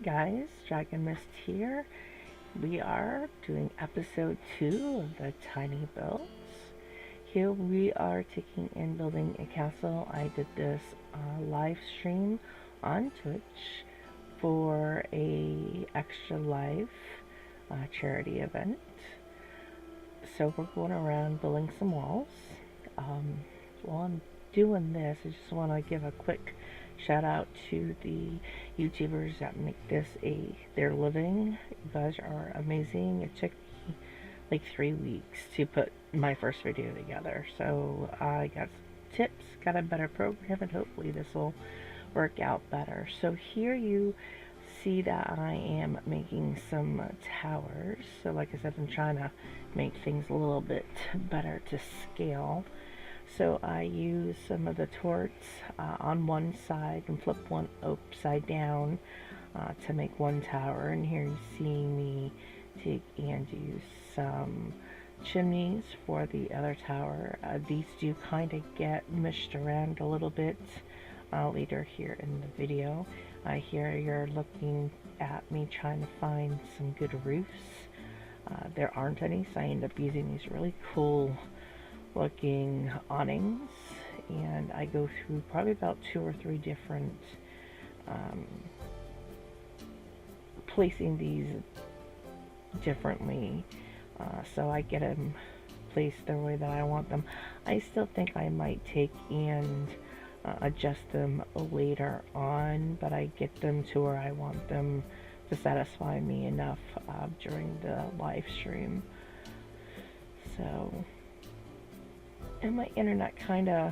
guys, Dragon Mist here. We are doing episode 2 of the Tiny Builds. Here we are taking and building a castle. I did this live stream on Twitch for a Extra Life charity event. So we're going around building some walls. While I'm doing this, I just want to give a quick shout out to the YouTubers that make this their living. You guys are amazing. It took me like 3 weeks to put my first video together. So I got tips, got a better program, and hopefully this will work out better. So here you see that I am making some towers. So like I said, I'm trying to make things a little bit better to scale. So I use some of the torts on one side and flip one upside down to make one tower. And here you see me take and use some chimneys for the other tower. These do kind of get mushed around a little bit later here in the video. Here you're looking at me trying to find some good roofs. There aren't any, so I end up using these really cool looking awnings, and I go through probably about 2 or 3 different placing these differently, so I get them placed the way that I want them. I still think I might take and adjust them later on, but I get them to where I want them to satisfy me enough during the live stream. So, and my internet kind of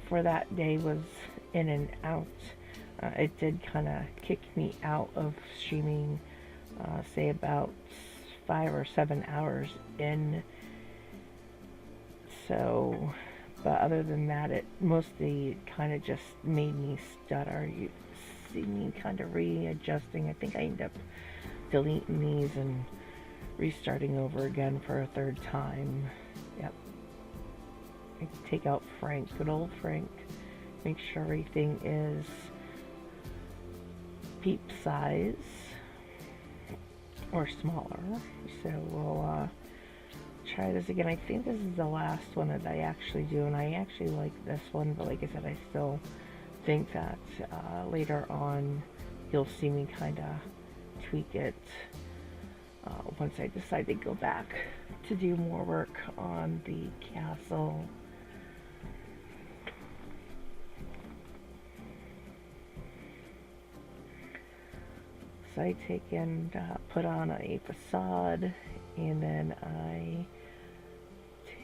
for that day was in and out. It did kind of kick me out of streaming, say about 5 or 7 hours in. So, but other than that, it mostly kind of just made me stutter. You see me kind of readjusting. I think I end up deleting these and restarting over again for a 3rd time. Yep. I take out Frank, good old Frank. Make sure everything is peep size or smaller. So we'll try this again. I think this is the last one that I actually do, and I actually like this one, but like I said, I still think that later on you'll see me kind of tweak it once I decide to go back to do more work on the castle. So I take and put on a facade, and then I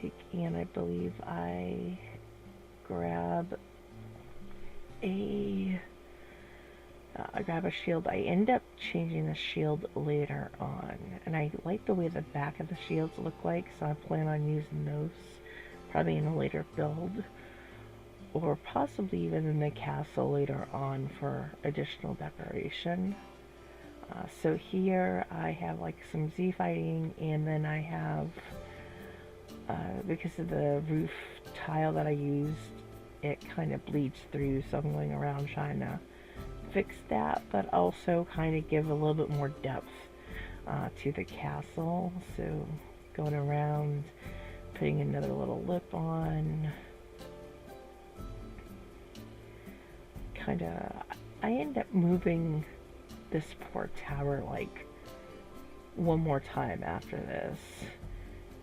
take and I believe I grab a shield. I end up changing the shield later on, and I like the way the back of the shields look like, so I plan on using those probably in a later build, or possibly even in the castle later on for additional decoration. So here I have like some Z fighting, and then I have, because of the roof tile that I used, it kind of bleeds through, so I'm going around trying to fix that, but also kind of give a little bit more depth to the castle. So going around, putting another little lip on, kind of, I end up moving this poor tower like one more time after this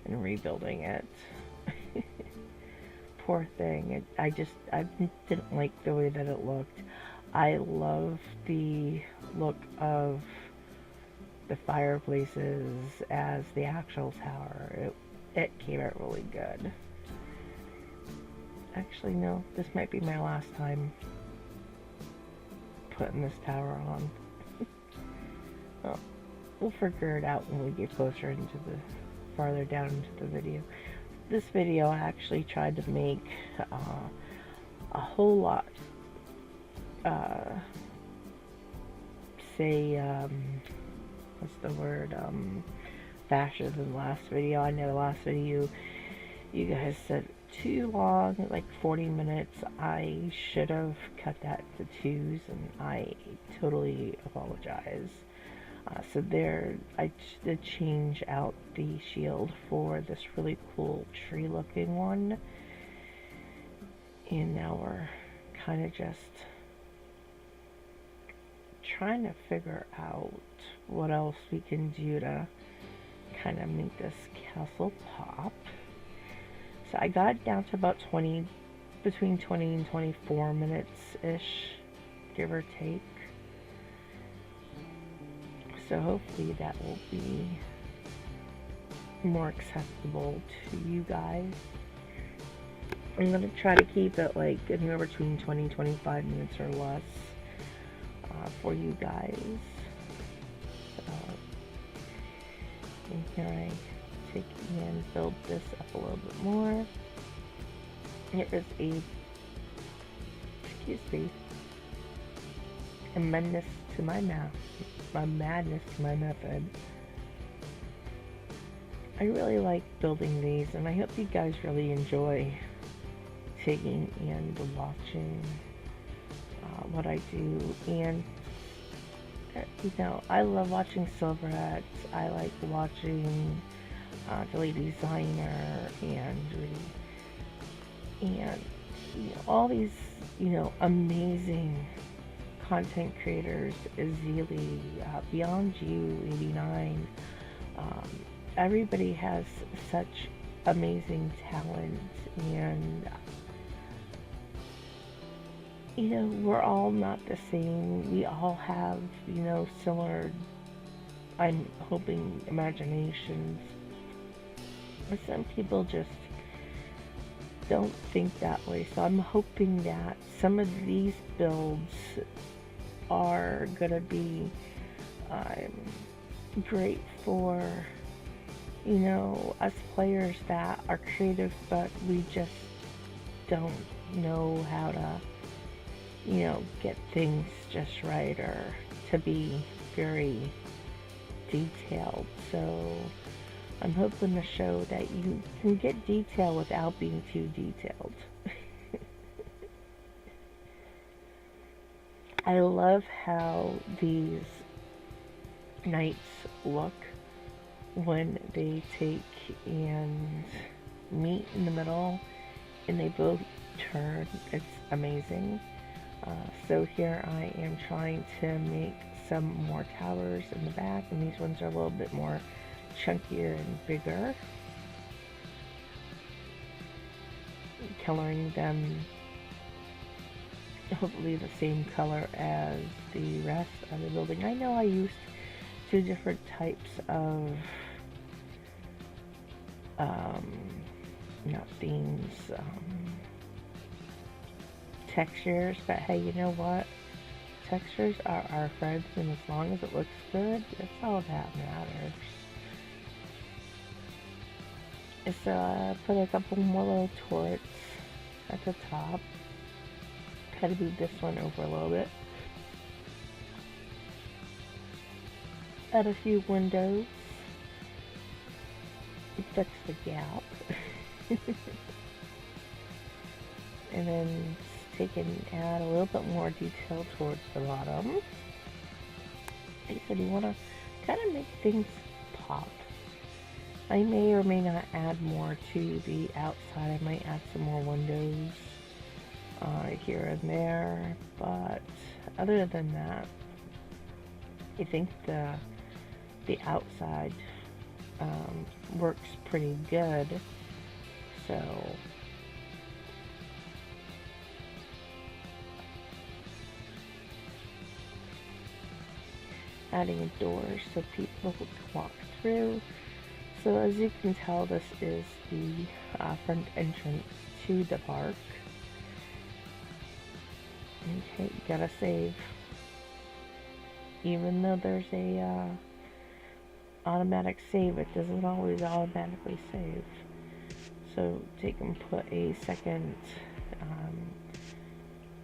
and rebuilding it. Poor thing. I didn't like the way that it looked. I love the look of the fireplaces as the actual tower. It came out really good. Actually, no, this might be my last time putting this tower on. Well, we'll figure it out when we get closer into the farther down into the video. This video I actually tried to make a whole lot what's the word, faster than the last video. I know the last video you guys said too long, like 40 minutes. I should have cut that to twos, and I totally apologize. So there, I did change out the shield for this really cool tree looking one. And now we're kind of just trying to figure out what else we can do to kind of make this castle pop. So I got it down to about between 20 and 24 minutes-ish, give or take. So hopefully that will be more acceptable to you guys. I'm going to try to keep it like anywhere between 20 and 25 minutes or less for you guys. So, and here I take and build this up a little bit more. Here is a madness to my madness to my method. I really like building these, and I hope you guys really enjoy taking and watching what I do. And you know, I love watching Silverettes. I like watching Daily Designer and you know, all these amazing content creators, Azili, Beyond You, 89. Everybody has such amazing talent, and we're all not the same. We all have similar, I'm hoping, imaginations. But some people just don't think that way. So I'm hoping that some of these builds are gonna be great for us players that are creative, but we just don't know how to get things just right, or to be very detailed. So I'm hoping to show that you can get detail without being too detailed. I love how these knights look when they take and meet in the middle and they both turn. It's amazing. So here I am trying to make some more towers in the back, and these ones are a little bit more chunkier and bigger. Coloring them hopefully the same color as the rest of the building. I know I used two different types of not themes, textures, but hey, you know what? Textures are our friends, and as long as it looks good, that's all that matters. So put a couple more little turrets at the top. Had to move this one over a little bit. Add a few windows. Fix the gap. And then take and add a little bit more detail towards the bottom. Like I said, you want to kind of make things pop. I may or may not add more to the outside. I might add some more windows here and there, but other than that, I think the outside works pretty good. So adding a door so people can walk through. So as you can tell, this is the front entrance to the park. Okay, you gotta save. Even though there's a automatic save, it doesn't always automatically save. So take and put a second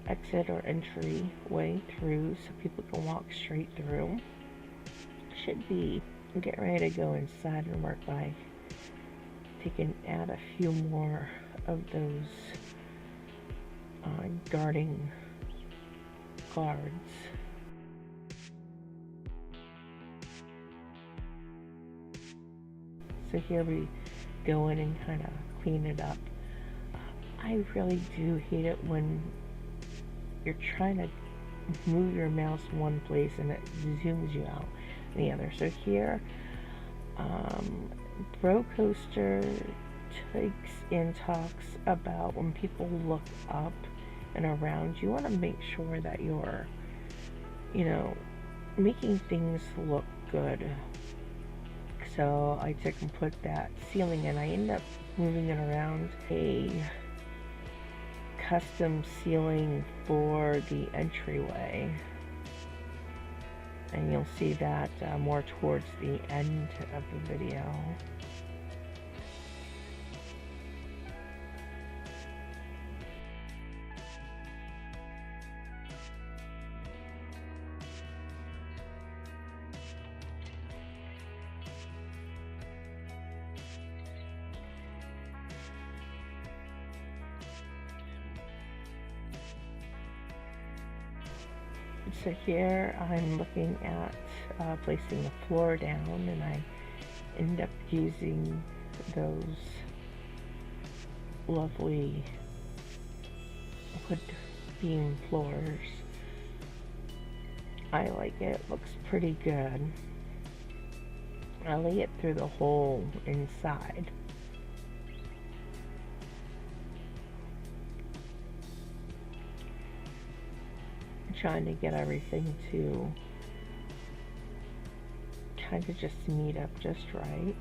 exit or entry way through so people can walk straight through. Should be getting ready to go inside and work by taking add a few more of those guarding guards. So here we go in and kind of clean it up. I really do hate it when you're trying to move your mouse one place and it zooms you out the other. So here, Bro Coaster takes and talks about when people look up and around, you want to make sure that you're, making things look good. So I took and put that ceiling in. I ended up moving it around a custom ceiling for the entryway. And you'll see that more towards the end of the video. So here I'm looking at placing the floor down, and I end up using those lovely wood beam floors. I like it, looks pretty good. I lay it through the hole inside. Trying to get everything to kind of just meet up just right.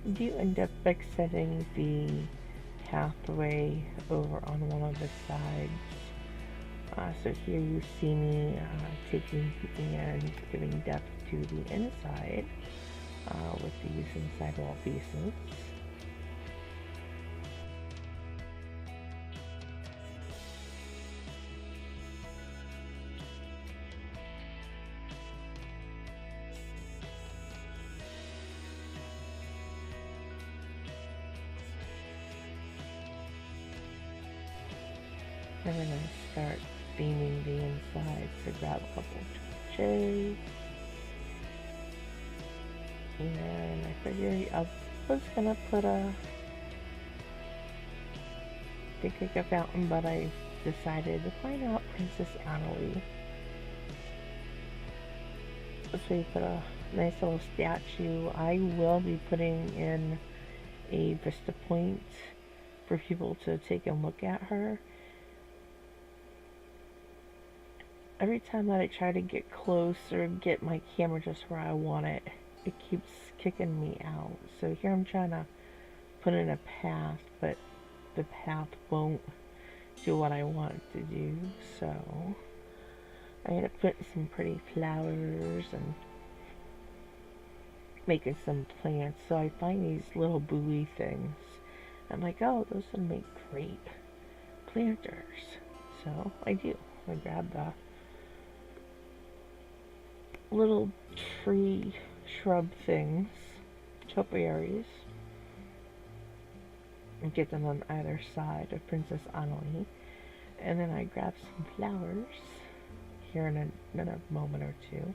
I do end up extending the pathway over on one of the sides. So here you see me taking and giving depth to the inside with these inside wall pieces. I'm going to start beaming the inside, so grab a couple of torches, and I figured I was gonna put a like a fountain, but I decided to find out Princess Annalie. So we put a nice little statue. I will be putting in a vista point for people to take a look at her. Every time that I try to get close or get my camera just where I want it, it keeps kicking me out. So here I'm trying to put in a path, but the path won't do what I want it to do. So I ended up putting some pretty flowers and making some plants. So I find these little buoy things. I'm like, oh, those would make great planters. So I do. I grab the little tree shrub things, topiaries, and get them on either side of Princess Annalie. And then I grab some flowers here in another moment or two.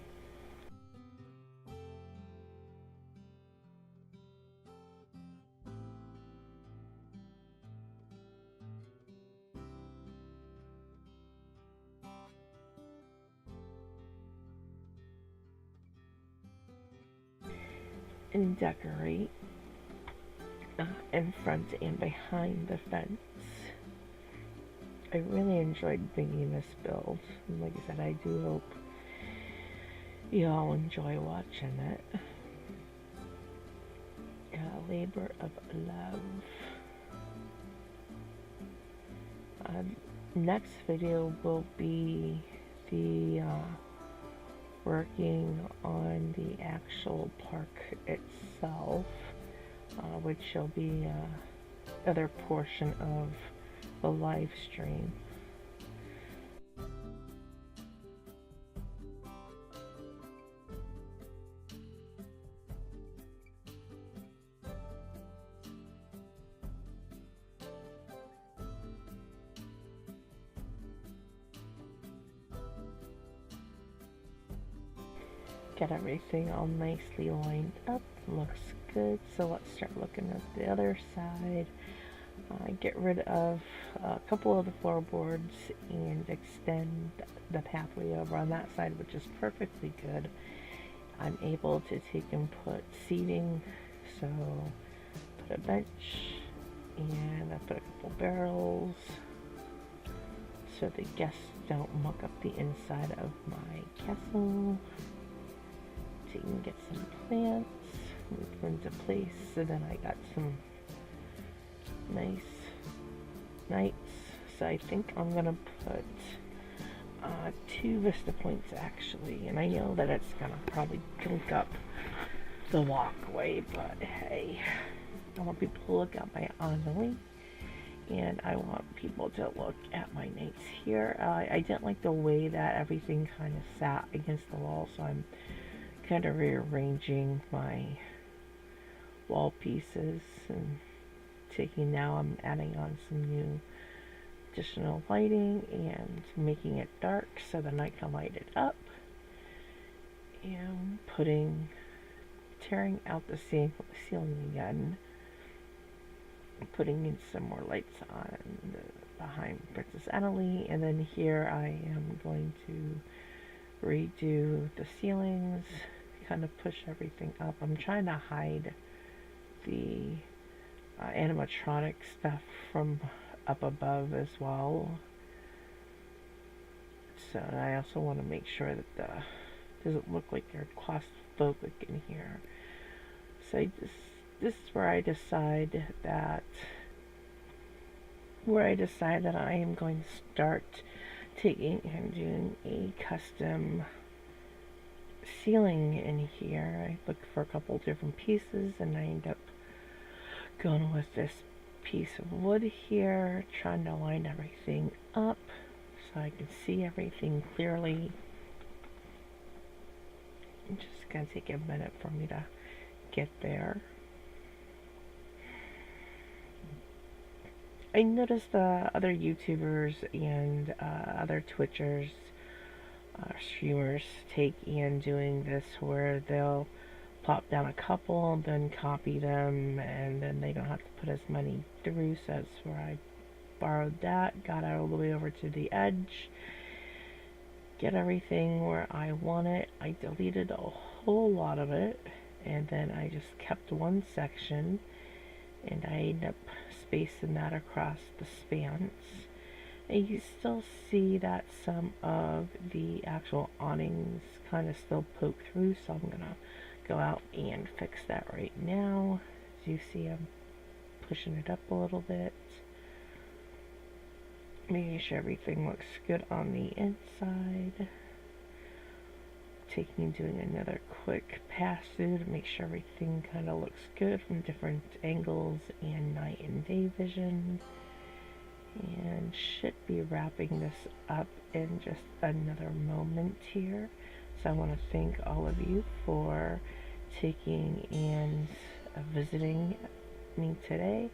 And decorate in front and behind the fence. I really enjoyed making this build. And like I said, I do hope you all enjoy watching it. A labor of love. Next video will be the working on the actual park itself, which will be other portion of the live stream. Get everything all nicely lined up. Looks good. So let's start looking at the other side. Get rid of a couple of the floorboards and extend the pathway over on that side, which is perfectly good. I'm able to take and put seating, so put a bench and I put a couple barrels so the guests don't muck up the inside of my castle. So you can get some plants, move them into place, so then I got some nice nights. So I think I'm gonna put 2 vista points actually, and I know that it's gonna probably gunk up the walkway, but hey, I want people to look at my awning, and I want people to look at my nights here. I didn't like the way that everything kind of sat against the wall, so I'm kind of rearranging my wall pieces and now I'm adding on some new additional lighting and making it dark so then I can light it up, and tearing out the ceiling again, putting in some more lights on behind Princess Annalie, and then here I am going to redo the ceilings, kind of push everything up. I'm trying to hide the animatronic stuff from up above as well. So I also want to make sure that doesn't look like they're claustrophobic in here. So this is where I decide that I am going to start taking and doing a custom ceiling in here. I looked for a couple different pieces and I end up going with this piece of wood here, trying to line everything up so I can see everything clearly. I'm just gonna take a minute for me to get there. I noticed other YouTubers and other Twitchers, streamers take and doing this where they'll plop down a couple, then copy them, and then they don't have to put as many through. So that's where I borrowed that, got all the way over to the edge, get everything where I want it. I deleted a whole lot of it, and then I just kept one section, and I ended up spacing that across the spans. And you still see that some of the actual awnings kind of still poke through, so I'm gonna go out and fix that right now. As you see, I'm pushing it up a little bit, making sure everything looks good on the inside. Doing another quick pass through to make sure everything kind of looks good from different angles and night and day vision. And should be wrapping this up in just another moment here. So I want to thank all of you for taking and visiting me today,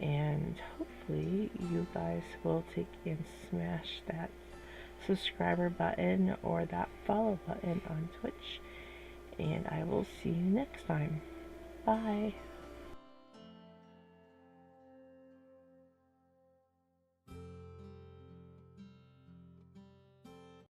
and hopefully you guys will take and smash that subscriber button or that follow button on Twitch, and I will see you next time. Bye.